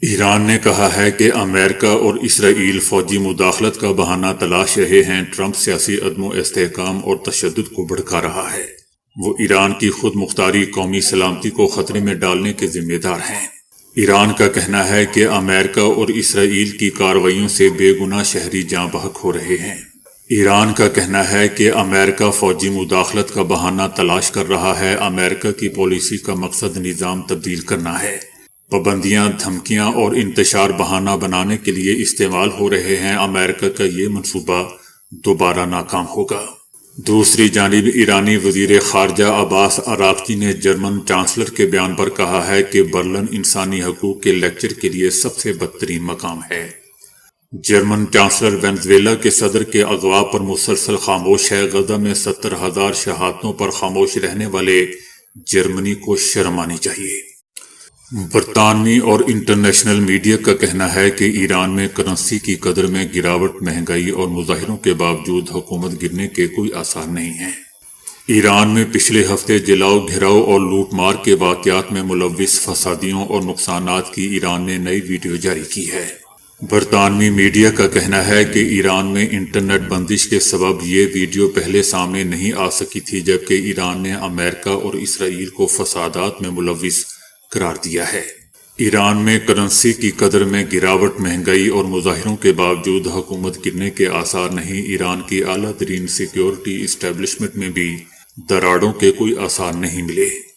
ایران نے کہا ہے کہ امریکہ اور اسرائیل فوجی مداخلت کا بہانہ تلاش رہے ہیں۔ ٹرمپ سیاسی عدم و استحکام اور تشدد کو بھڑکا رہا ہے۔ وہ ایران کی خود مختاری قومی سلامتی کو خطرے میں ڈالنے کے ذمہ دار ہیں۔ ایران کا کہنا ہے کہ امریکہ اور اسرائیل کی کارروائیوں سے بے گناہ شہری جاں بحق ہو رہے ہیں۔ ایران کا کہنا ہے کہ امریکہ فوجی مداخلت کا بہانہ تلاش کر رہا ہے۔ امریکہ کی پالیسی کا مقصد نظام تبدیل کرنا ہے۔ پابندیاں، دھمکیاں اور انتشار بہانہ بنانے کے لیے استعمال ہو رہے ہیں۔ امریکہ کا یہ منصوبہ دوبارہ ناکام ہوگا۔ دوسری جانب ایرانی وزیر خارجہ عباس عراقچی نے جرمن چانسلر کے بیان پر کہا ہے کہ برلن انسانی حقوق کے لیکچر کے لیے سب سے بدترین مقام ہے۔ جرمن چانسلر وینزویلا کے صدر کے اغوا پر مسلسل خاموش ہے۔ غزہ میں 70,000 شہادتوں پر خاموش رہنے والے جرمنی کو شرم آنی چاہیے۔ برطانوی اور انٹرنیشنل میڈیا کا کہنا ہے کہ ایران میں کرنسی کی قدر میں گراوٹ، مہنگائی اور مظاہروں کے باوجود حکومت گرنے کے کوئی آثار نہیں ہیں۔ ایران میں پچھلے ہفتے جلاؤ، گھراؤ اور لوٹ مار کے واقعات میں ملوث فسادیوں اور نقصانات کی ایران نے نئی ویڈیو جاری کی ہے۔ برطانوی میڈیا کا کہنا ہے کہ ایران میں انٹرنیٹ بندش کے سبب یہ ویڈیو پہلے سامنے نہیں آ سکی تھی، جبکہ ایران نے امریکہ اور اسرائیل کو فسادات میں ملوث قرار دیا ہے۔ ایران میں کرنسی کی قدر میں گراوٹ، مہنگائی اور مظاہروں کے باوجود حکومت گرنے کے آثار نہیں۔ ایران کی اعلیٰ ترین سیکیورٹی اسٹیبلشمنٹ میں بھی دراڑوں کے کوئی آثار نہیں ملے۔